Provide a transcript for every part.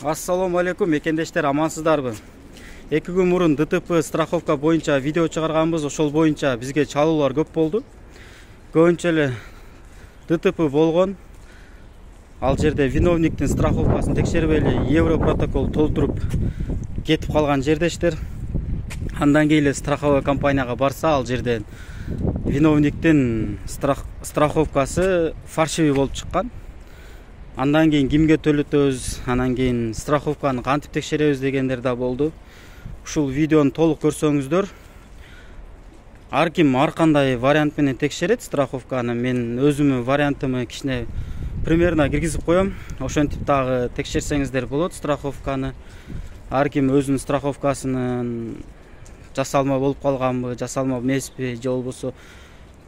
Ассаламу алейкум, мекендештер, амансыздарбы? 2 күн мурун ДТП страховка боюнча видео чыгарганбыз. Ошол боюнча бизге чалуулар көп болду. Көбүнчө эле ДТП болгон. Ал жерде виновниктин страховкасын текшербей эле евро протокол толтуруп кетип калган жердештер. Андан кийин эле страховый компанияга барса, ал жерден виновниктин страховкасы фальшивый болуп чыккан. Андан кийин кимге төлөтөбүз, анан кийин страховканы кантип текшеребиз дегендер да болду. Ушул видеону толук көрсөңүздөр, ар ким ар кандай вариант менен текшерет страховканы. Мен өзүмүн вариантымы кичине примерно киргизип коем. Ошентип дагы текшерсеңиздер болот страховканы. Ар ким өзүнүн страховкасынын жасалма болуп калганбы, жасалма эмеспи, же болбосо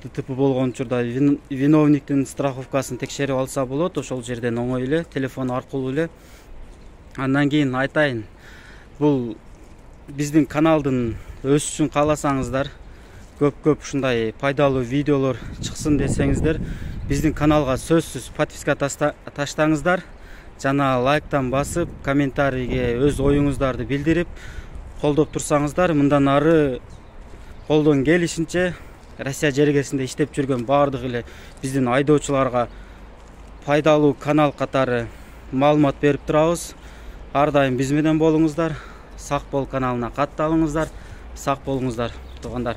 ДТП болгон учурда виновниктин страховкасын текшерип алса болот. Ошол жерден оңой эле телефон аркылуу эле. Андан кийин айтайын, бул биздин каналдын өсүшүн кааласаңыздар, көп ушундай пайдалуу видеолор чыксын десеңиздер, биздин каналга сөзсүз подписка таштаңыздар, жана лайктан басып, комментарийге өз оюңуздарды билдирип колдоп турсаңыздар, мындан ары колдон келишинче Россия жергесинде иштеп жүргөн баардык эле биздин айдоочуларга пайдалуу канал катары маалымат берип турабыз. Ар дайым биз менен болуңуздар. Сак бол каналына катталыңыздар. Сак болуңуздар, туугандар.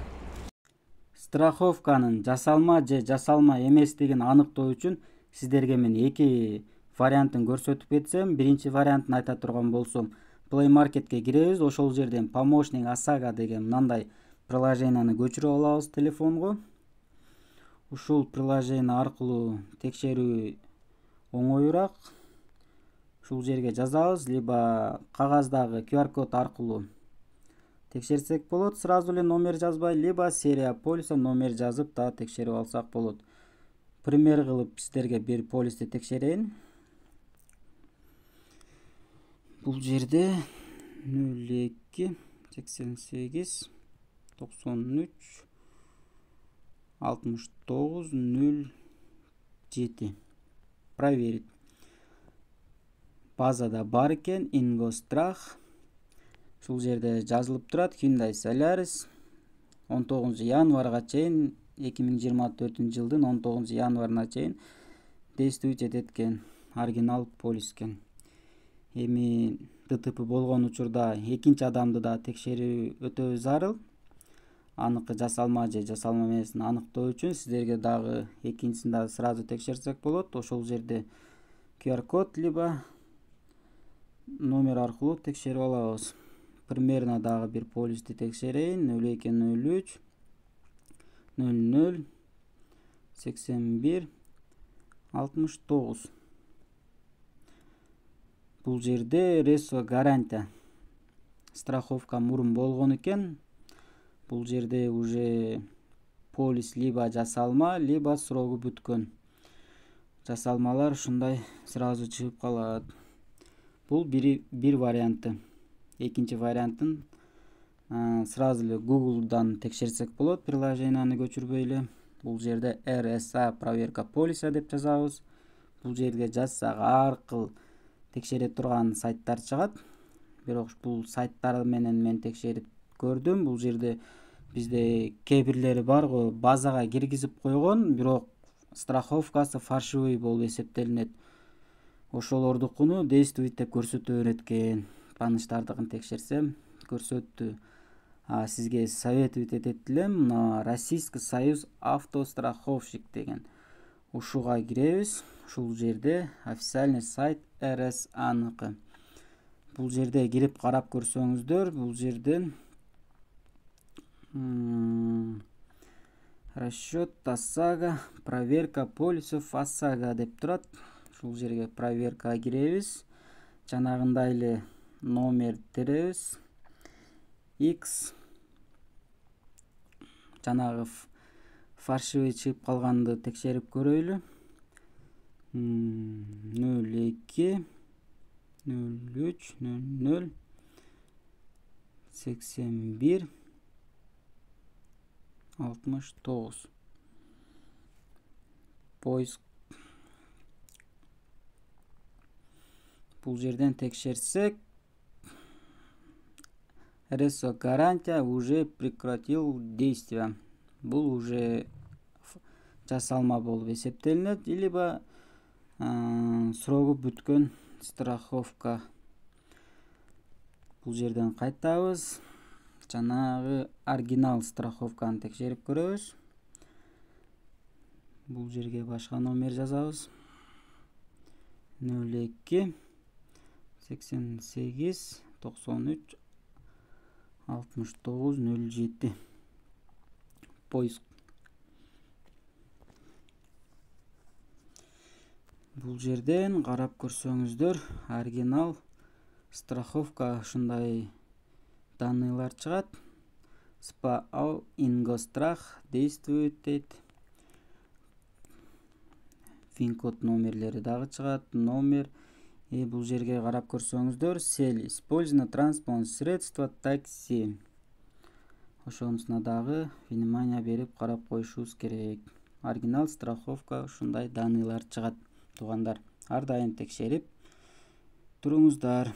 Страховканын жасалма же жасалма эместигин аныктоо үчүн сиздерге мен 2 вариантын көрсөтүп кетсем, биринчи вариантын айта турган болсом, Play Marketке киребиз. Ошол жерден помощник OSAGO деген мындай приложенияны көчүрүп алабыз телефонго. Ушул приложение аркылуу текшерүү оңоюраак. Ушул жерге жазабыз, либо кагаздагы QR-код аркылуу текшерсек болот. Сразу эле номер жазбай, либо серия полиса номер жазып да текшерип алсак болот. Пример кылып сиздерге бир полисти текшерейин. Бул жерде 02 88 93 69 07. Проверить. Базада бар экен, Ингострах. Ушул жерде жазылып турат, Hyundai Solaris 19 январга чейин, 2024 жылдын 19 январына чейин действует эткен оригинал полис экен. Эми ДТП болгон учурда экинчи адамды да текшерүү өтө зарыл. Аныкы жасалма же жасалма эмесин аныктоо үчүн сиздерге дагы экинчисин да сразу текшерсек болот. Ошол жерде QR-код либо номер аркылуу текшерип алабыз. Примерно дагы бир полисти текшерейин. 0203 00 81 69. Бул жерде Ресо гарантия страховка мурун болгон экен. Бул жерде уже полис либо жасалма, либо срогу бүткөн. Жасалмалар ушундай сразу чыгып калат. Бул бир варианты. Экинчи вариантын сразу эле Google'дан текшерсек болот, приложенияны көчүрбөй эле. Бул жерде RSA проверка полиса деп жазабыз. Бул жерге жазсак ар кыл текшере турган сайттар чыгат. Бирок бул сайттар менен мен текшерип көрдүм. Бул жерде бизде кээ бирлери бар го, базага киргизип койгон, бирок страховкасы фальшивый болуп эсептелинет. Ошолордукуну действует деп көрсөтө берет экен. Таныштардыгын текшерсем көрсөттү. Сизге советовать этет элем, мына Российский союз автостраховщик деген. Ушуга киребиз. Ушул жерде официальный сайт RSA-ныкы. Бул жерде кирип карап көрсөңүздөр, бул жерден расчет OSAGO, проверка полисов OSAGO деп турат. Ушул жерге проверкага киребиз. Жанагындай эле номер теребиз. X жанагы фальшивый чыгып калганды текшерип көрөйлү. 02 03 00 81 69. Поиск Бул жерден текшерсек, РСО гарантия уже прекратил действие. Бул уже жасалма болуп эсептелинет, либо срогу бүткөн страховка. Бул жерден кайтабыз. Жанагы оригинал страховканы текшерип көрөбүз. Бул жерге башка номер жазабыз. 02 88 93 69 07. Поиск. Бул жерден карап көрсөңүздөр, оригинал страховка ушундай данныйлар чыгат. СПА Ингострах действует дейт. Фин-код номерлери дагы чыгат. Номер. Бул жерге карап көрсөңүздөр, сель использовано транспортное средство такси. Ошонусуна дагы внимание берип карап коюшубуз керек. Оригинал страховка ушундай данныйлар чыгат. Туугандар, ар дайым текшерип туруңуздар.